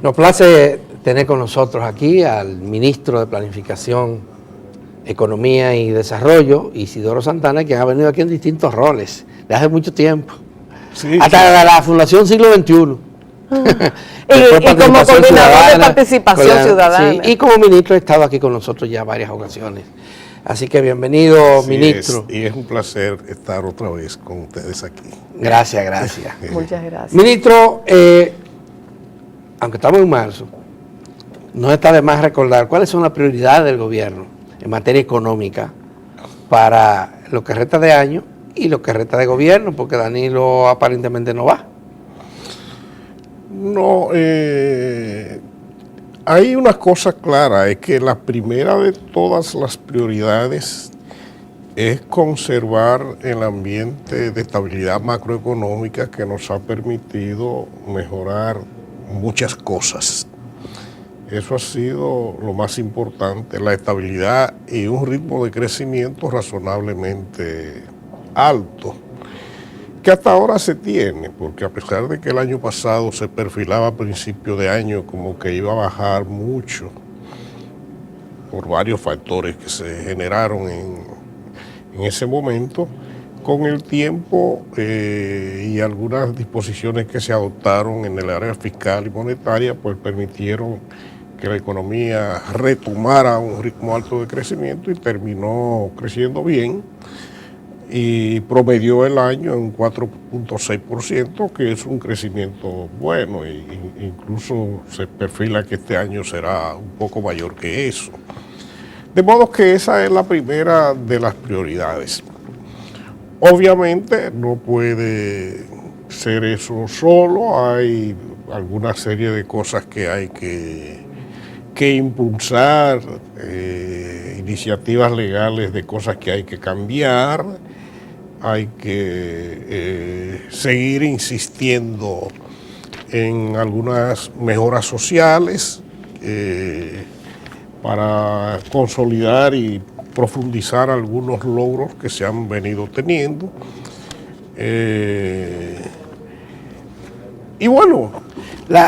Nos place tener con nosotros aquí al ministro de Planificación, Economía y Desarrollo, Isidoro Santana, quien ha venido aquí en distintos roles de hace mucho tiempo, Sí, hasta la Fundación Siglo XXI. Y como coordinador de participación ciudadana. Sí, y como ministro he estado aquí con nosotros ya varias ocasiones. Así que bienvenido, ministro. y es un placer estar otra vez con ustedes aquí. Gracias, gracias. Muchas gracias. Ministro, aunque estamos en marzo, no está de más recordar cuáles son las prioridades del gobierno en materia económica para lo que resta de año y lo que resta de gobierno, porque Danilo aparentemente no va. No, hay una cosa clara, es que la primera de todas las prioridades es conservar el ambiente de estabilidad macroeconómica que nos ha permitido mejorar muchas cosas. Eso ha sido lo más importante, la estabilidad y un ritmo de crecimiento razonablemente alto, que hasta ahora se tiene, porque a pesar de que el año pasado se perfilaba a principio de año como que iba a bajar mucho por varios factores que se generaron en ese momento, con el tiempo y algunas disposiciones que se adoptaron en el área fiscal y monetaria, pues permitieron que la economía retomara un ritmo alto de crecimiento y terminó creciendo bien y promedió el año en 4.6%, que es un crecimiento bueno, e incluso se perfila que este año será un poco mayor que eso. De modo que esa es la primera de las prioridades. Obviamente no puede ser eso solo, hay alguna serie de cosas que hay que impulsar, iniciativas legales de cosas que hay que cambiar, hay que seguir insistiendo en algunas mejoras sociales para consolidar y profundizar algunos logros que se han venido teniendo. Y bueno,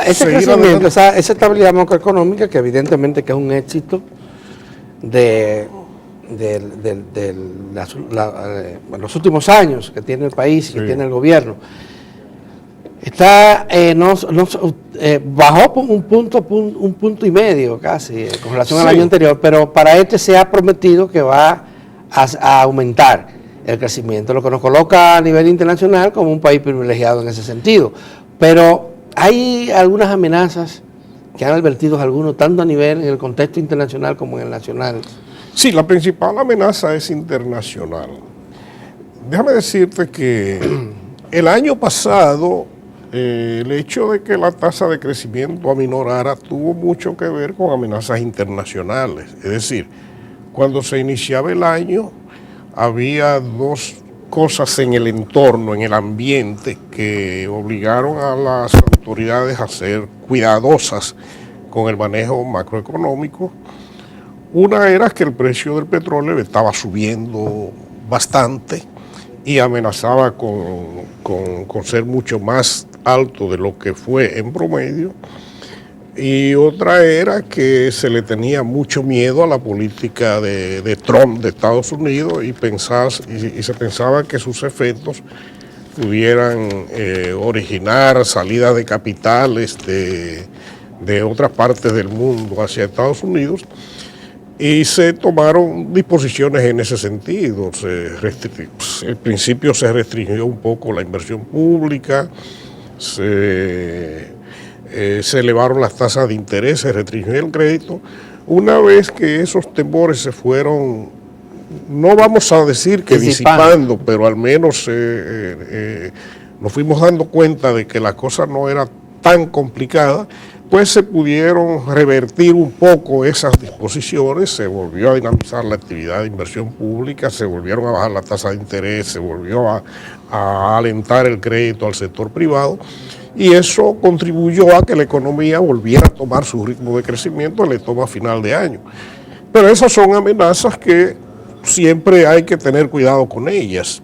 Ese crecimiento, esa estabilidad macroeconómica, que evidentemente que es un éxito de los últimos años que tiene el país y que tiene el gobierno, está bajó por un punto y medio casi con relación al año anterior, pero para este se ha prometido que va a aumentar el crecimiento, lo que nos coloca a nivel internacional como un país privilegiado en ese sentido. Pero hay algunas amenazas que han advertido algunos, tanto a nivel en el contexto internacional como en el nacional. Sí, la principal amenaza es internacional. Déjame decirte que el año pasado el hecho de que la tasa de crecimiento aminorara tuvo mucho que ver con amenazas internacionales. Es decir, cuando se iniciaba el año había dos cosas en el entorno, en el ambiente, que obligaron a las autoridades a ser cuidadosas con el manejo macroeconómico. Una era que el precio del petróleo estaba subiendo bastante y amenazaba con ser mucho más alto de lo que fue en promedio. Y otra era que se le tenía mucho miedo a la política de Trump de Estados Unidos y se pensaba que sus efectos pudieran originar salida de capitales de otras partes del mundo hacia Estados Unidos. Y se tomaron disposiciones en ese sentido. Al principio se restringió un poco la inversión pública, se elevaron las tasas de interés, se restringió el crédito. Una vez que esos temores se fueron, no vamos a decir que disipando, pero al menos nos fuimos dando cuenta de que la cosa no era tan complicada, pues se pudieron revertir un poco esas disposiciones, se volvió a dinamizar la actividad de inversión pública, se volvieron a bajar la tasa de interés, se volvió a alentar el crédito al sector privado, y eso contribuyó a que la economía volviera a tomar su ritmo de crecimiento en la toma final de año. Pero esas son amenazas que siempre hay que tener cuidado con ellas.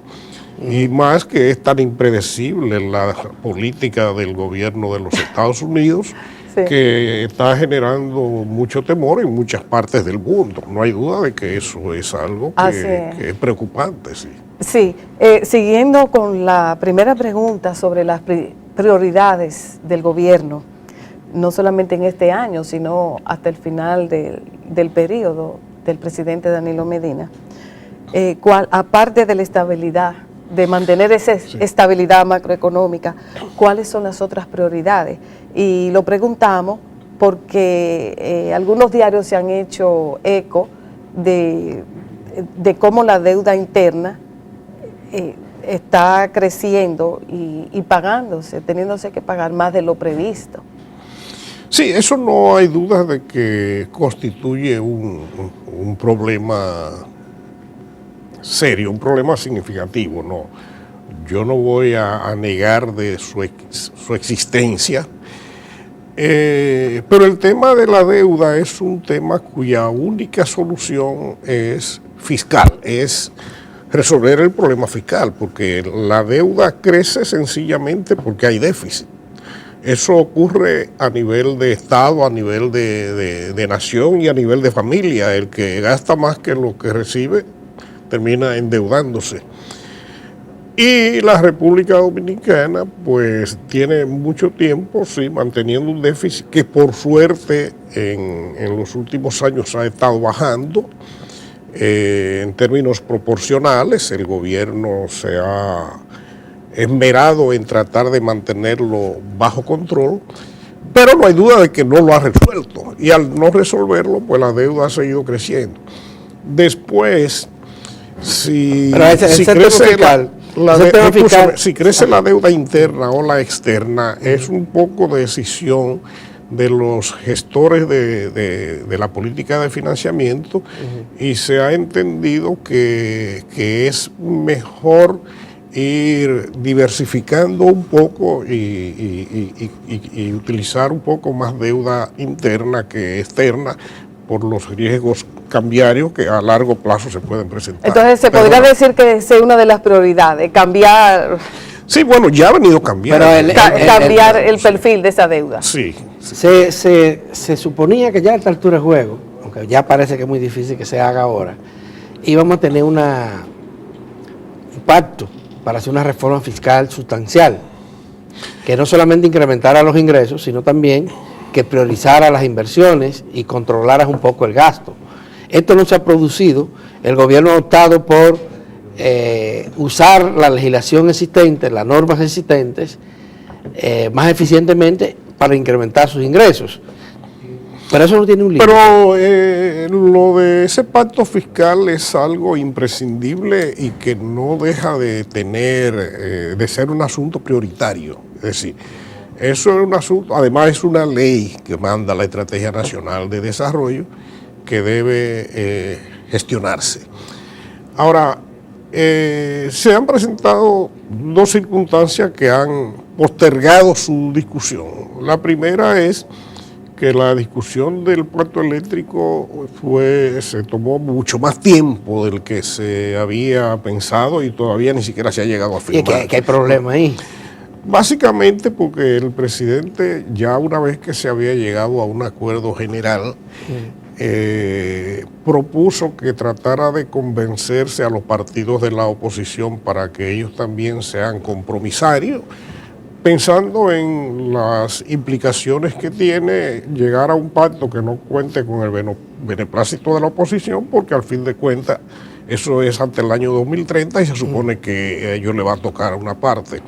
Y más que es tan impredecible la política del gobierno de los Estados Unidos, Sí. que está generando mucho temor en muchas partes del mundo. No hay duda de que eso es algo que es preocupante, sí. Sí, siguiendo con la primera pregunta sobre las prioridades del gobierno, no solamente en este año, sino hasta el final del periodo del presidente Danilo Medina, aparte de la estabilidad, de mantener esa estabilidad macroeconómica, ¿cuáles son las otras prioridades? Y lo preguntamos porque algunos diarios se han hecho eco de cómo la deuda interna está creciendo y pagándose, teniéndose que pagar más de lo previsto. Sí, eso no hay duda de que constituye un problema serio, un problema significativo. No, yo no voy a negar de su existencia, pero el tema de la deuda es un tema cuya única solución es fiscal, es resolver el problema fiscal, porque la deuda crece sencillamente porque hay déficit. Eso ocurre a nivel de Estado, a nivel de nación y a nivel de familia. El que gasta más que lo que recibe termina endeudándose. Y la República Dominicana pues tiene mucho tiempo manteniendo un déficit que por suerte en los últimos años ha estado bajando en términos proporcionales. El gobierno se ha esmerado en tratar de mantenerlo bajo control, pero no hay duda de que no lo ha resuelto, y al no resolverlo pues la deuda ha seguido creciendo. Después, si crece la deuda interna o la externa, es un poco de decisión de los gestores de la política de financiamiento, y se ha entendido que es mejor ir diversificando un poco y utilizar un poco más deuda interna que externa por los riesgos cambiarios que a largo plazo se pueden presentar. Entonces, ¿se podría decir que es una de las prioridades, cambiar? Sí, bueno, ya ha venido cambiando. Cambiar el perfil de esa deuda. Sí. Se suponía que ya a esta altura de juego, aunque ya parece que es muy difícil que se haga ahora, íbamos a tener un pacto para hacer una reforma fiscal sustancial, que no solamente incrementara los ingresos, sino también que priorizara las inversiones y controlara un poco el gasto. Esto no se ha producido. El gobierno ha optado por usar la legislación existente, las normas existentes, más eficientemente para incrementar sus ingresos. Pero eso no tiene un límite. Pero lo de ese pacto fiscal es algo imprescindible y que no deja de de ser un asunto prioritario. Es decir, eso es un asunto, además es una ley que manda la Estrategia Nacional de Desarrollo que debe gestionarse. Ahora, se han presentado dos circunstancias que han postergado su discusión. La primera es que la discusión del pacto eléctrico se tomó mucho más tiempo del que se había pensado y todavía ni siquiera se ha llegado a firmar. ¿Y qué hay problema ahí? Básicamente porque el presidente, ya una vez que se había llegado a un acuerdo general, propuso que tratara de convencerse a los partidos de la oposición para que ellos también sean compromisarios, pensando en las implicaciones que tiene llegar a un pacto que no cuente con el beneplácito de la oposición, porque al fin de cuentas eso es ante el año 2030 y se supone que a ellos le va a tocar una parte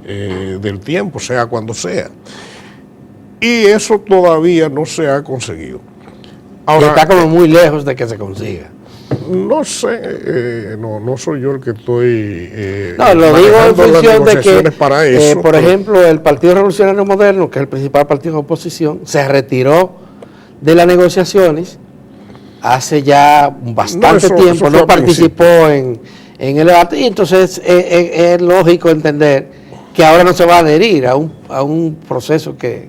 del tiempo, sea cuando sea. Y eso todavía no se ha conseguido. Ahora, está como muy lejos de que se consiga. No sé, no soy yo el que estoy lo digo en función de que, para eso, por ejemplo, el Partido Revolucionario Moderno, que es el principal partido de oposición, se retiró de las negociaciones hace ya bastante tiempo, no participó en el debate, y entonces es lógico entender que ahora no se va a adherir a un proceso que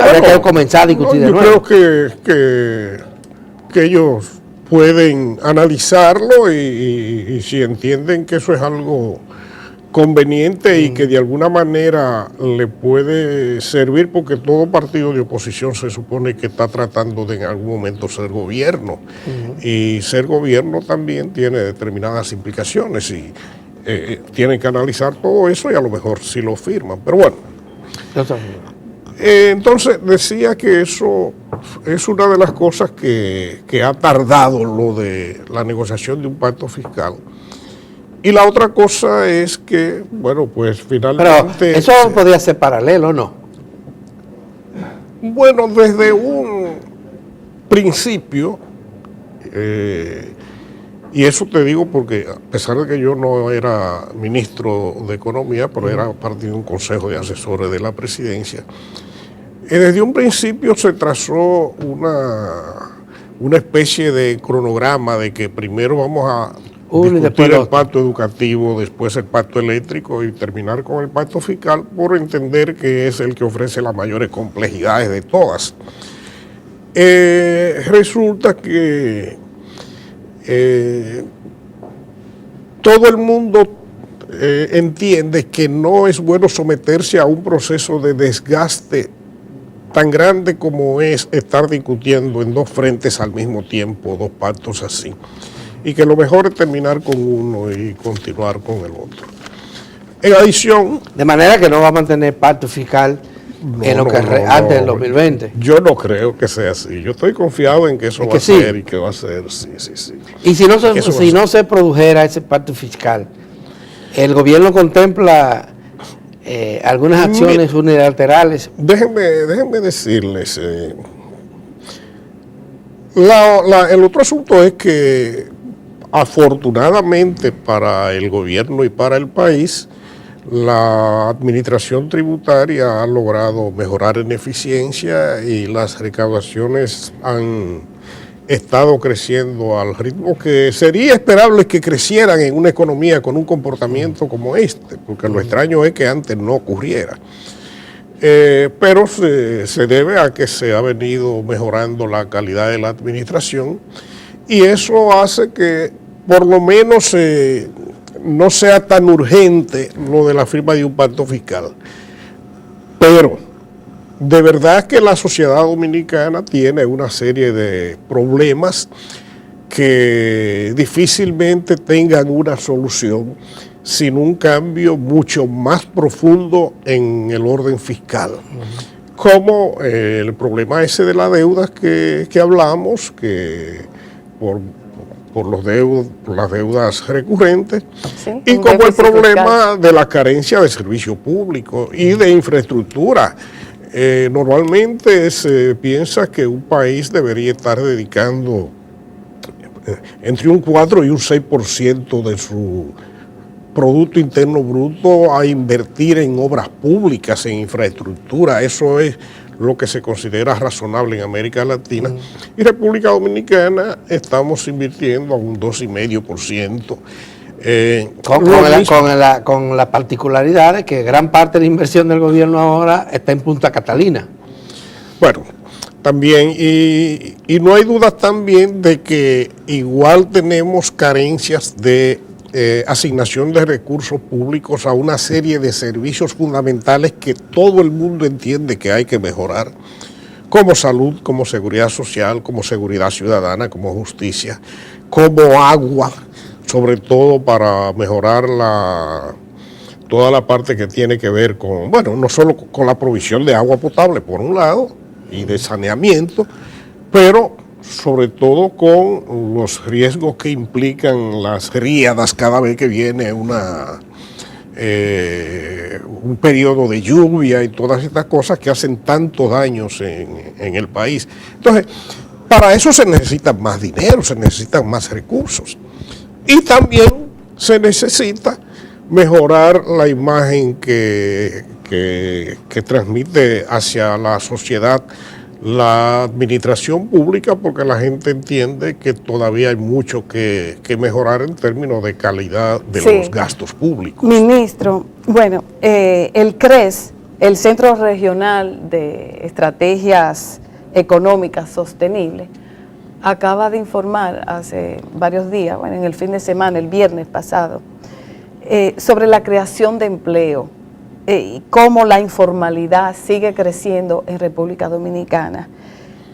habría que comenzar a discutir de nuevo. Yo creo que ellos pueden analizarlo y si entienden que eso es algo conveniente y que de alguna manera le puede servir, porque todo partido de oposición se supone que está tratando de en algún momento ser gobierno. Y ser gobierno también tiene determinadas implicaciones y tienen que analizar todo eso y a lo mejor sí lo firman. Pero bueno, entonces decía que eso es una de las cosas que ha tardado lo de la negociación de un pacto fiscal. Y la otra cosa es que, bueno, pues finalmente... Pero eso podría ser paralelo, ¿no? Bueno, desde un principio, y eso te digo porque a pesar de que yo no era ministro de Economía, pero era parte de un consejo de asesores de la presidencia, desde un principio se trazó una especie de cronograma de que primero vamos a discutir el pacto educativo, después el pacto eléctrico y terminar con el pacto fiscal, por entender que es el que ofrece las mayores complejidades de todas. Resulta que todo el mundo entiende que no es bueno someterse a un proceso de desgaste tan grande como es estar discutiendo en dos frentes al mismo tiempo, dos pactos así. Y que lo mejor es terminar con uno y continuar con el otro. En adición... De manera que no va a mantener pacto fiscal antes del 2020. Yo no creo que sea así. Yo estoy confiado en que eso va a ser y que va a ser, sí. Y si no se produjera ese pacto fiscal, ¿el gobierno contempla algunas acciones unilaterales? Déjenme decirles... el otro asunto es que afortunadamente para el gobierno y para el país, la administración tributaria ha logrado mejorar en eficiencia y las recaudaciones han estado creciendo al ritmo que sería esperable que crecieran en una economía con un comportamiento como este, porque lo extraño es que antes no ocurriera. Pero se debe a que se ha venido mejorando la calidad de la administración y eso hace que por lo menos no sea tan urgente lo de la firma de un pacto fiscal. Pero de verdad que la sociedad dominicana tiene una serie de problemas que difícilmente tengan una solución sin un cambio mucho más profundo en el orden fiscal. Como el problema ese de la deuda que hablamos, que por las deudas recurrentes, sí, y como el problema fiscal de la carencia de servicio público y de infraestructura. Normalmente se piensa que un país debería estar dedicando entre un 4 y un 6% de su Producto Interno Bruto a invertir en obras públicas, en infraestructura. Eso es lo que se considera razonable en América Latina. Y República Dominicana estamos invirtiendo a un 2,5%. Con la particularidad de que gran parte de la inversión del gobierno ahora está en Punta Catalina. Bueno, también, y no hay dudas también de que igual tenemos carencias de asignación de recursos públicos a una serie de servicios fundamentales que todo el mundo entiende que hay que mejorar, como salud, como seguridad social, como seguridad ciudadana, como justicia, como agua, sobre todo para mejorar toda la parte que tiene que ver con, bueno, no solo con la provisión de agua potable por un lado y de saneamiento, pero sobre todo con los riesgos que implican las riadas cada vez que viene un periodo de lluvia y todas estas cosas que hacen tantos daños en el país. Entonces, para eso se necesitan más dinero, se necesitan más recursos. Y también se necesita mejorar la imagen que transmite hacia la sociedad la administración pública, porque la gente entiende que todavía hay mucho que mejorar en términos de calidad de los gastos públicos. Ministro, bueno, el CRES, el Centro Regional de Estrategias Económicas Sostenibles, acaba de informar hace varios días, bueno, en el fin de semana, el viernes pasado, sobre la creación de empleo y cómo la informalidad sigue creciendo en República Dominicana.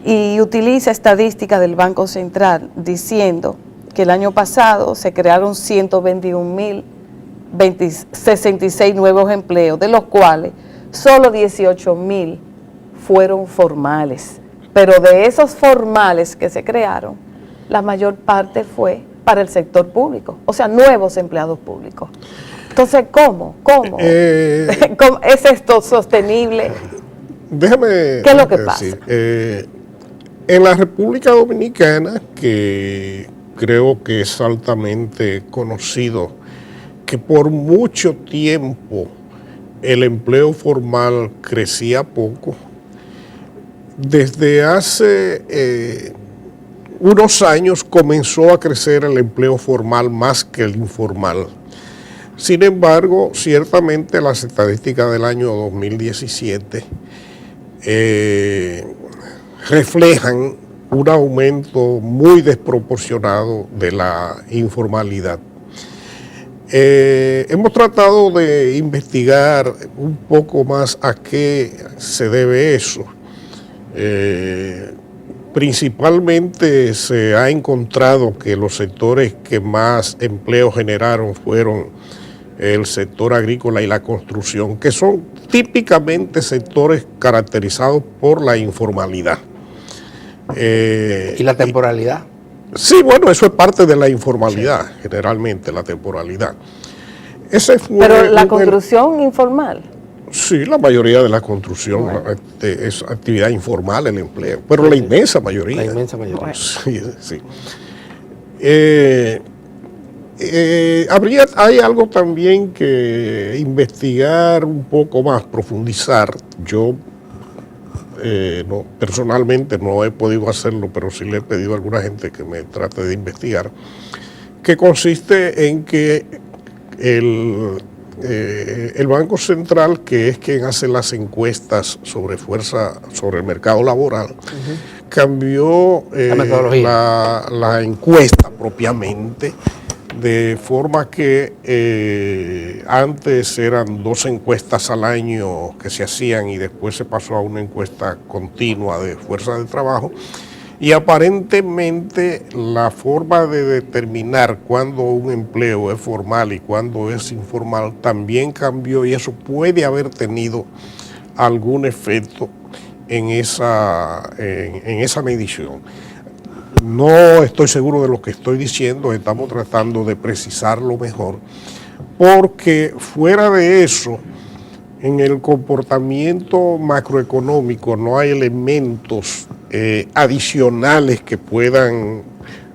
Y utiliza estadísticas del Banco Central diciendo que el año pasado se crearon 121.066 nuevos empleos, de los cuales solo 18.000 fueron formales. Pero de esos formales que se crearon, la mayor parte fue para el sector público, o sea, nuevos empleados públicos. Entonces, ¿cómo? ¿Cómo es esto sostenible? Déjame ¿Qué es lo que pasa? En la República Dominicana, que creo que es altamente conocido, que por mucho tiempo el empleo formal crecía poco, desde hace unos años comenzó a crecer el empleo formal más que el informal. Sin embargo, ciertamente las estadísticas del año 2017 reflejan un aumento muy desproporcionado de la informalidad. Hemos tratado de investigar un poco más a qué se debe eso. Principalmente se ha encontrado que los sectores que más empleo generaron fueron el sector agrícola y la construcción, que son típicamente sectores caracterizados por la informalidad. ¿Y la temporalidad? Sí, bueno, eso es parte de la informalidad, sí. Generalmente la temporalidad. Pero la construcción informal. Sí, la mayoría de la construcción es actividad informal, el empleo, pero la inmensa mayoría. La inmensa mayoría. Sí, sí. Hay algo también que investigar un poco más, profundizar. Yo personalmente no he podido hacerlo, pero sí le he pedido a alguna gente que me trate de investigar, que consiste en que el Banco Central, que es quien hace las encuestas sobre el mercado laboral, cambió la encuesta propiamente, de forma que antes eran 2 encuestas al año que se hacían y después se pasó a una encuesta continua de fuerza de trabajo, y aparentemente la forma de determinar cuándo un empleo es formal y cuándo es informal también cambió, y eso puede haber tenido algún efecto en esa medición. No estoy seguro de lo que estoy diciendo, estamos tratando de precisarlo mejor, porque fuera de eso, en el comportamiento macroeconómico no hay elementos adicionales que puedan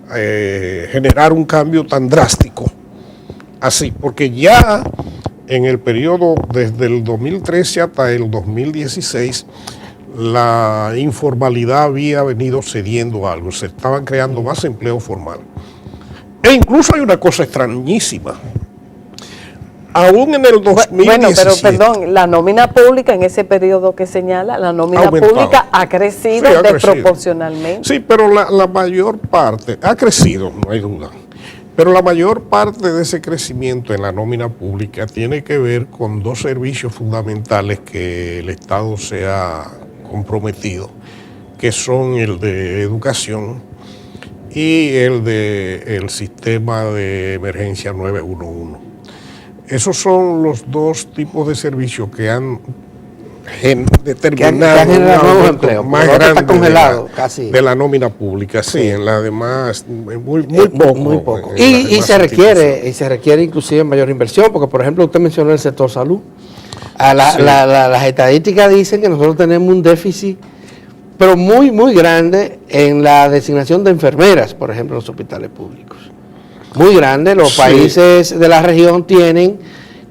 generar un cambio tan drástico así, porque ya en el periodo desde el 2013 hasta el 2016, la informalidad había venido cediendo algo, se estaban creando más empleo formal. E incluso hay una cosa extrañísima. Aún en el 2017... Bueno, pero perdón, la nómina pública en ese periodo que señala, la nómina pública ha crecido desproporcionalmente. Sí, pero la mayor parte, ha crecido, no hay duda, pero la mayor parte de ese crecimiento en la nómina pública tiene que ver con 2 servicios fundamentales que el Estado se ha comprometido, que son el de educación y el sistema de emergencia 911. Esos son los 2 tipos de servicios que han determinado un aumento más grande de la nómina pública. Sí, en la demás muy poco. Muy poco. Y se requiere inclusive mayor inversión, porque por ejemplo usted mencionó el sector salud. Las estadísticas dicen que nosotros tenemos un déficit, pero muy, muy grande en la designación de enfermeras, por ejemplo, en los hospitales públicos. Muy grande. Los países de la región tienen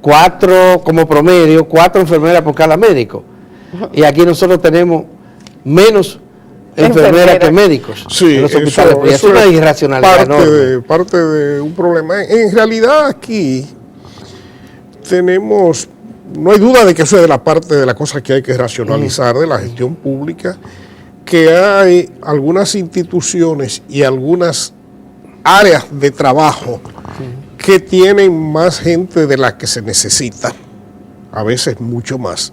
4, como promedio, 4 enfermeras por cada médico. Y aquí nosotros tenemos menos enfermeras que médicos en los hospitales. Y es una irracionalidad enorme. Parte de un problema. En realidad aquí tenemos... No hay duda de que eso es de la parte de las cosas que hay que racionalizar de la gestión pública, que hay algunas instituciones y algunas áreas de trabajo que tienen más gente de la que se necesita, a veces mucho más,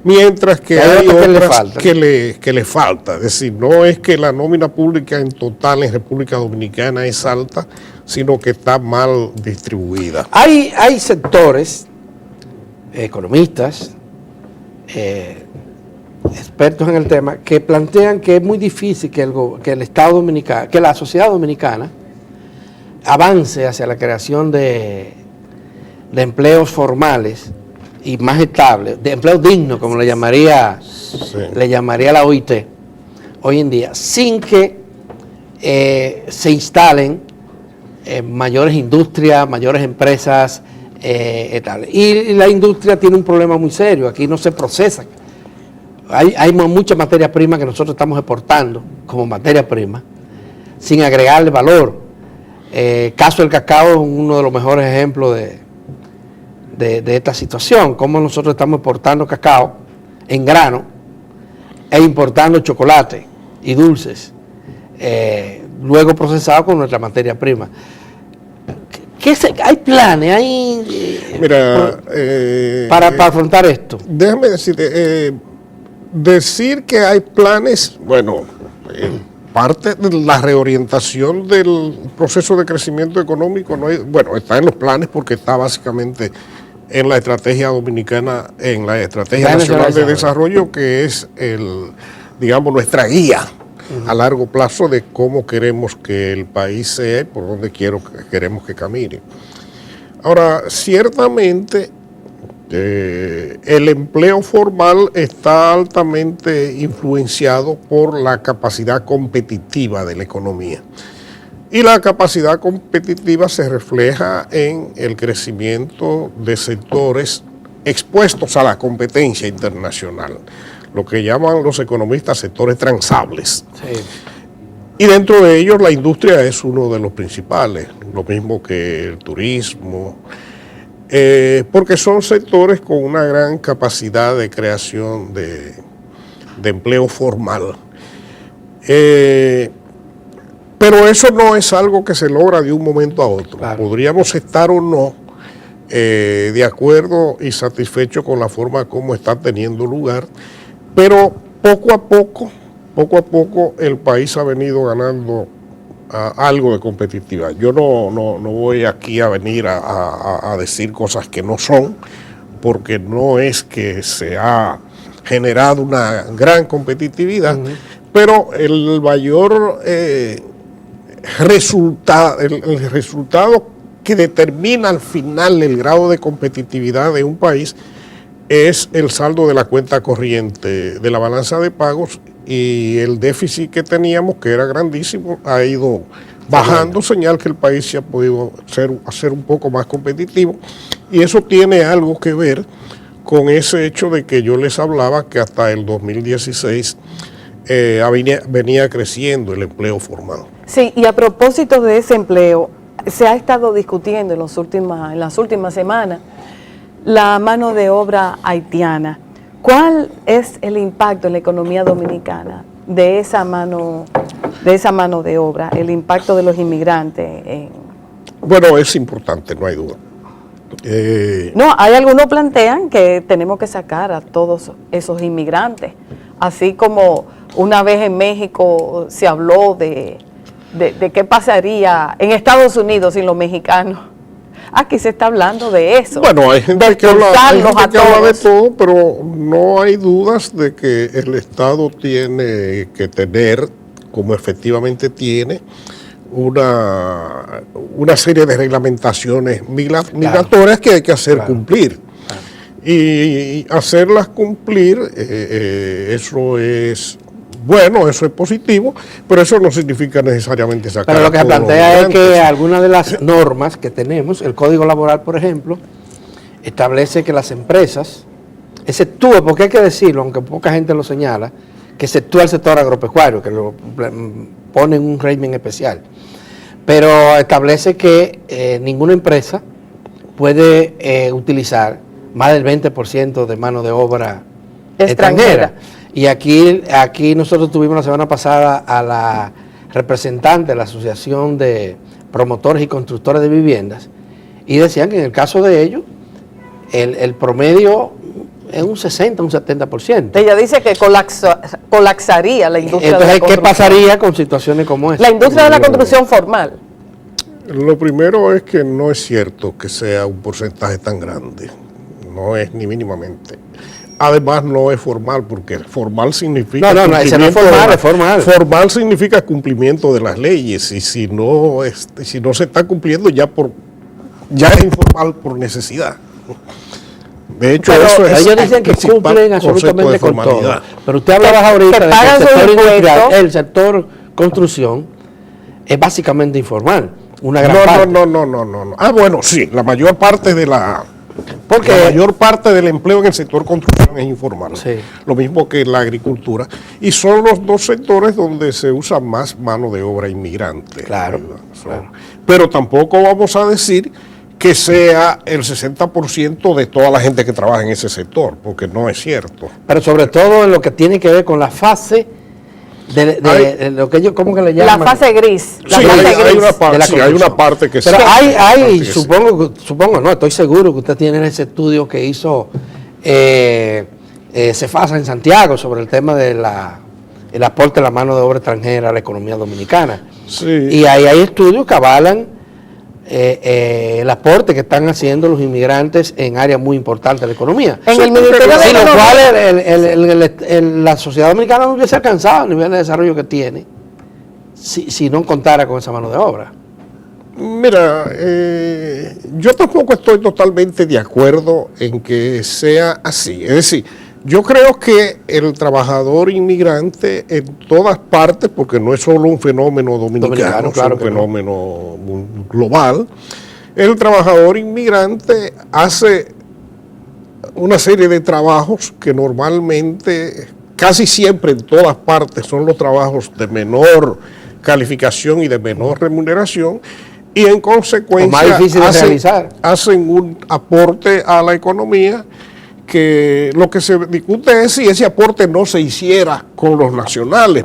mientras que hay otras que le falta. Es decir, no es que la nómina pública en total en República Dominicana es alta, sino que está mal distribuida. Hay sectores, economistas, expertos en el tema, que plantean que es muy difícil que el Estado dominicano, que la sociedad dominicana avance hacia la creación de empleos formales y más estables, de empleos dignos, como le llamaría la OIT hoy en día, sin que se instalen mayores industrias, mayores empresas estables. Y la industria tiene un problema muy serio, aquí no se procesa. Hay mucha materia prima que nosotros estamos exportando como materia prima, sin agregarle valor. Caso del cacao es uno de los mejores ejemplos de esta situación, cómo nosotros estamos exportando cacao en grano e importando chocolate y dulces, luego procesado con nuestra materia prima. ¿Hay planes para afrontar esto? Déjame decirte, decir que hay planes, bueno, parte de la reorientación del proceso de crecimiento económico, está en los planes porque está básicamente en la estrategia dominicana, en la estrategia nacional de desarrollo, que es digamos, nuestra guía a largo plazo de cómo queremos que el país sea y por dónde queremos que camine. Ahora, ciertamente, el empleo formal está altamente influenciado por la capacidad competitiva de la economía. Y la capacidad competitiva se refleja en el crecimiento de sectores expuestos a la competencia internacional, lo que llaman los economistas sectores transables. Sí. Y dentro de ellos la industria es uno de los principales, lo mismo que el turismo, porque son sectores con una gran capacidad de creación de empleo formal. Pero eso no es algo que se logra de un momento a otro. Claro. Podríamos estar o no de acuerdo y satisfechos con la forma como está teniendo lugar, pero poco a poco el país ha venido ganando algo de competitividad. Yo no voy aquí a venir a decir cosas que no son, porque no es que se ha generado una gran competitividad, pero el mayor resultado que determina al final el grado de competitividad de un país es el saldo de la cuenta corriente de la balanza de pagos, y el déficit que teníamos, que era grandísimo, ha ido bajando, señal que el país se ha podido hacer un poco más competitivo, y eso tiene algo que ver con ese hecho de que yo les hablaba que hasta el 2016 venía creciendo el empleo formal. Sí, y a propósito de ese empleo, se ha estado discutiendo en las últimas semanas la mano de obra haitiana. ¿Cuál es el impacto en la economía dominicana de esa mano de obra, el impacto de los inmigrantes? Bueno, es importante, no hay duda. No, hay algunos plantean que tenemos que sacar a todos esos inmigrantes, así como una vez en México se habló de qué pasaría en Estados Unidos sin los mexicanos. Aquí se está hablando de eso. Bueno, hay gente que habla de todo, pero no hay dudas de que el Estado tiene que tener, como efectivamente tiene, una serie de reglamentaciones migratorias que hay que hacer cumplir. Y hacerlas cumplir, eso es bueno, eso es positivo, pero eso no significa necesariamente sacar. Pero lo que se plantea es que algunas de las normas que tenemos, el Código Laboral, por ejemplo, establece que las empresas exceptúa, porque hay que decirlo, aunque poca gente lo señala, que exceptúa el sector agropecuario, que lo pone en un régimen especial, pero establece que ninguna empresa puede utilizar más del 20% de mano de obra extranjera. Y aquí nosotros tuvimos la semana pasada a la representante de la Asociación de Promotores y Constructores de Viviendas, y decían que en el caso de ellos, el promedio es un 60, un 70%. Ella dice que colapsaría la industria de la Entonces, ¿qué construcción. pasaría con situaciones como esta? La industria de la construcción formal. Lo primero es que no es cierto que sea un porcentaje tan grande, no es ni mínimamente. Además no es formal, porque formal significa... No, ese no es formal, es formal. Formal significa cumplimiento de las leyes, y si no se está cumpliendo ya es informal por necesidad. De hecho, Pero eso es ellos dicen el que principal cumplen concepto absolutamente de con todo. formalidad. Pero usted hablaba ahorita que de que pagan el sus sector industrial, impuestos. el sector construcción, es básicamente informal. Una gran parte. No. Ah, bueno, sí, la mayor parte del empleo en el sector construcción es informal. Sí. Lo mismo que la agricultura. Y son los dos sectores donde se usa más mano de obra inmigrante. Claro, Claro. Pero tampoco vamos a decir que sea el 60% de toda la gente que trabaja en ese sector, porque no es cierto. Pero sobre todo en lo que tiene que ver con la fase de lo que ellos, ¿cómo que le llaman? La fase gris. La Sí, fase hay gris. una parte, de la sí, hay una construcción. parte que Pero sí. hay que sí. supongo, no, estoy seguro que usted tiene ese estudio que hizo Cefasa en Santiago sobre el tema de el aporte de la mano de obra extranjera a la economía dominicana. Sí. Y ahí hay estudios que avalan el aporte que están haciendo los inmigrantes en áreas muy importantes de la economía. En el Ministerio de Sin lo Economía. cual la sociedad dominicana no hubiese alcanzado el nivel de desarrollo que tiene si no contara con esa mano de obra. Mira, yo tampoco estoy totalmente de acuerdo en que sea así. Es decir, yo creo que el trabajador inmigrante en todas partes, porque no es solo un fenómeno dominicano, claro es un que no. fenómeno global, el trabajador inmigrante hace una serie de trabajos que normalmente, casi siempre en todas partes, son los trabajos de menor calificación y de menor remuneración, y en consecuencia O más difícil de realizar. hacen un aporte a la economía, que lo que se discute es si ese aporte no se hiciera con los nacionales,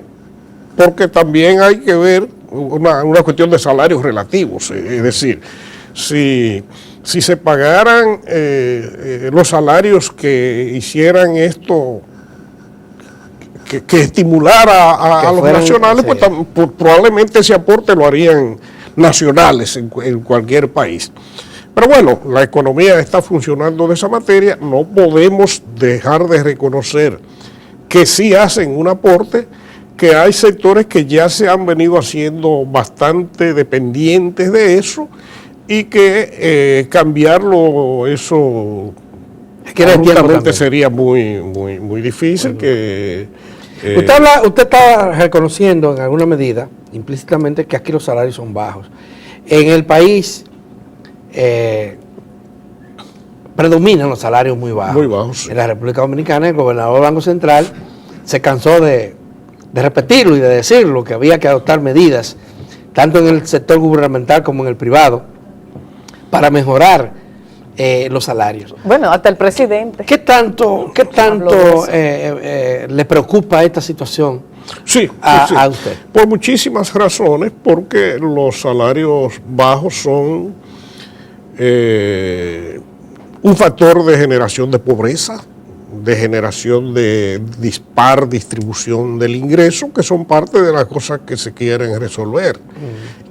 porque también hay que ver una cuestión de salarios relativos, es decir, si se pagaran los salarios que hicieran esto, que estimulara a los fueran, nacionales, sí. pues probablemente ese aporte lo harían nacionales en cualquier país. Pero bueno, la economía está funcionando de esa materia, no podemos dejar de reconocer que sí hacen un aporte, que hay sectores que ya se han venido haciendo bastante dependientes de eso y que cambiarlo eso absolutamente sería muy difícil. Usted está reconociendo en alguna medida, implícitamente, que aquí los salarios son bajos. En el país predominan los salarios muy bajos. Muy bajos. En la República Dominicana, el gobernador del Banco Central se cansó de repetirlo y de decirlo, que había que adoptar medidas, tanto en el sector gubernamental como en el privado, para mejorar los salarios. Bueno, hasta el presidente. ¿Qué tanto le preocupa esta situación Sí, a usted? Por muchísimas razones, porque los salarios bajos son un factor de generación de pobreza, de generación de dispar distribución del ingreso, que son parte de las cosas que se quieren resolver.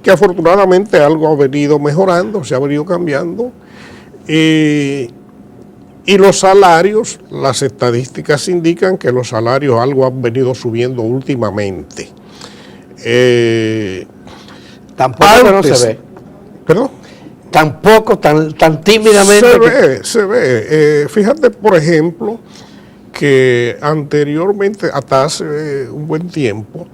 Que afortunadamente algo ha venido mejorando, se ha venido cambiando. Y los salarios, las estadísticas indican que los salarios algo han venido subiendo últimamente. Tampoco no se ve. ¿Perdón? Tampoco tan tímidamente. Se ve. Fíjate, por ejemplo, que anteriormente, hasta hace un buen tiempo,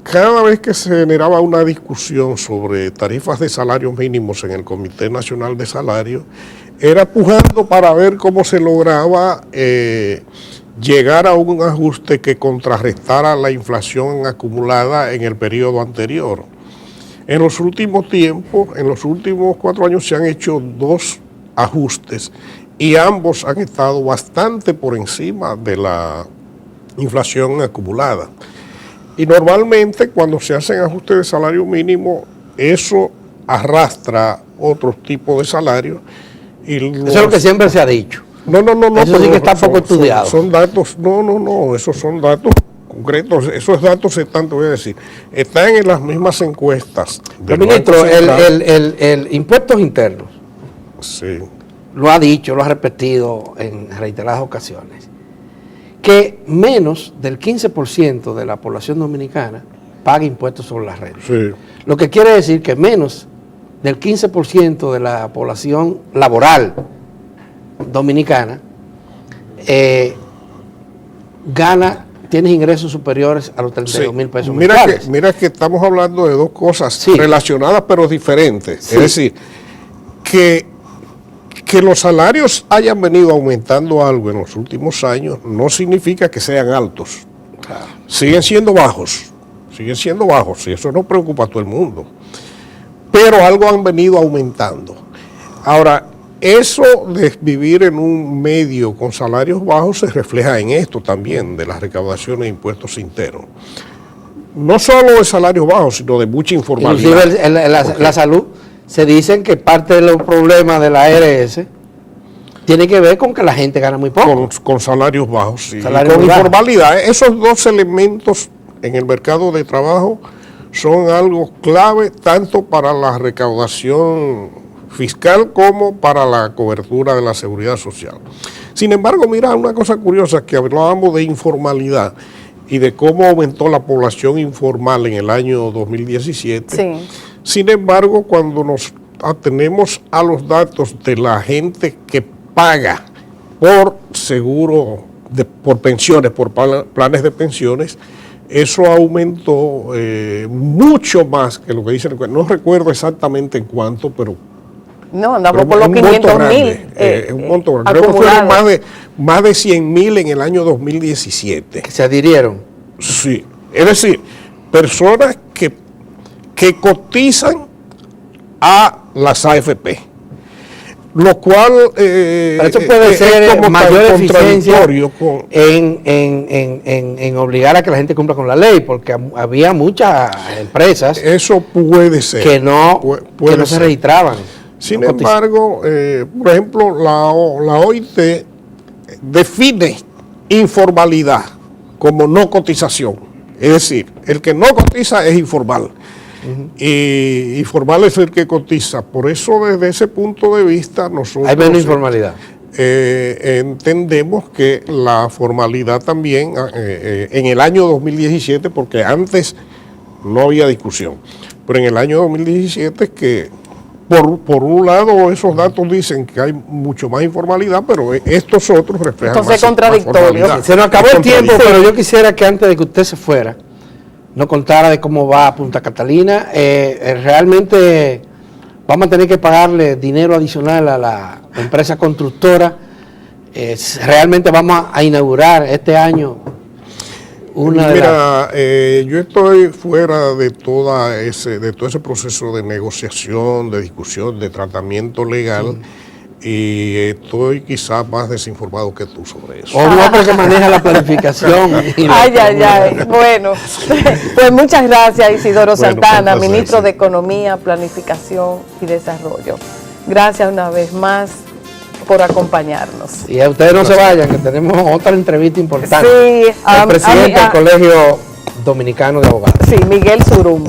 cada vez que se generaba una discusión sobre tarifas de salarios mínimos en el Comité Nacional de Salarios, era pujando para ver cómo se lograba llegar a un ajuste que contrarrestara la inflación acumulada en el periodo anterior. En los últimos tiempos, en los últimos 4 años, se han hecho 2 ajustes y ambos han estado bastante por encima de la inflación acumulada. Y normalmente cuando se hacen ajustes de salario mínimo, eso arrastra otros tipos de salarios. Eso es lo que siempre se ha dicho. No. Eso sí que está poco estudiado. Son datos, no, esos son datos concretos, esos datos están, te voy a decir, están en las mismas encuestas. Pero, ministro, el impuestos internos, sí, lo ha dicho, lo ha repetido en reiteradas ocasiones, que menos del 15% de la población dominicana paga impuestos sobre la renta. sí. Lo que quiere decir que menos del 15% de la población laboral dominicana tienes ingresos superiores a los 32,000 pesos mensuales. Mira que estamos hablando de dos cosas Sí. relacionadas pero diferentes. Sí. Es decir, que los salarios hayan venido aumentando algo en los últimos años no significa que sean altos. Claro. Siguen siendo bajos, y eso no preocupa a todo el mundo. Pero algo han venido aumentando. Ahora, eso de vivir en un medio con salarios bajos se refleja en esto también, de las recaudaciones de impuestos internos. No solo de salarios bajos, sino de mucha informalidad. Inclusive la salud, se dicen que parte de los problemas de la ARS tiene que ver con que la gente gana muy poco. Con salarios bajos, sí, Salarios con muy bajos. informalidad. Esos dos elementos en el mercado de trabajo son algo clave tanto para la recaudación fiscal como para la cobertura de la seguridad social. Sin embargo, mira, una cosa curiosa, que hablábamos de informalidad y de cómo aumentó la población informal en el año 2017. Sí. Sin embargo, cuando nos atenemos a los datos de la gente que paga por seguro, por pensiones, por planes de pensiones, eso aumentó mucho más que lo que dicen. No recuerdo exactamente en cuánto, pero No, andamos por los un monto 500,000. grande, un monto grande. Creo que fueron más de 100,000 en el año 2017. Que se adhirieron. Sí, es decir, personas que cotizan a las AFP, lo cual Pero eso puede ser como mayor eficiencia contradictorio con... en obligar a que la gente cumpla con la ley, porque había muchas empresas Eso puede ser. que no, puede que no se ser. registraban. Sin No cotizaban. embargo, por ejemplo, la OIT define informalidad como no cotización. Es decir, el que no cotiza es informal. Y informal es el que cotiza. Por eso, desde ese punto de vista, nosotros Hay menos informalidad. entendemos que la formalidad también en el año 2017, porque antes no había discusión, pero en el año 2017 que por un lado esos datos dicen que hay mucho más informalidad, pero estos otros reflejan Entonces, más contradictorio. formalidad. Se nos acabó Es el tiempo, contradictorio. pero yo quisiera que antes de que usted se fuera, nos contara de cómo va Punta Catalina. Realmente vamos a tener que pagarle dinero adicional a la empresa constructora. Realmente vamos a inaugurar este año una de las... Yo estoy fuera de todo ese proceso de negociación, de discusión, de tratamiento legal, y estoy quizás más desinformado que tú sobre eso. O un hombre que maneja la planificación. Ay. Bueno, pues muchas gracias, Isidoro Bueno, Santana, un placer, ministro sí. de Economía, Planificación y Desarrollo. Gracias una vez más por acompañarnos. Y a ustedes no se vayan, que tenemos otra entrevista importante. Sí, El presidente del Colegio Dominicano de Abogados. sí, Miguel Surum.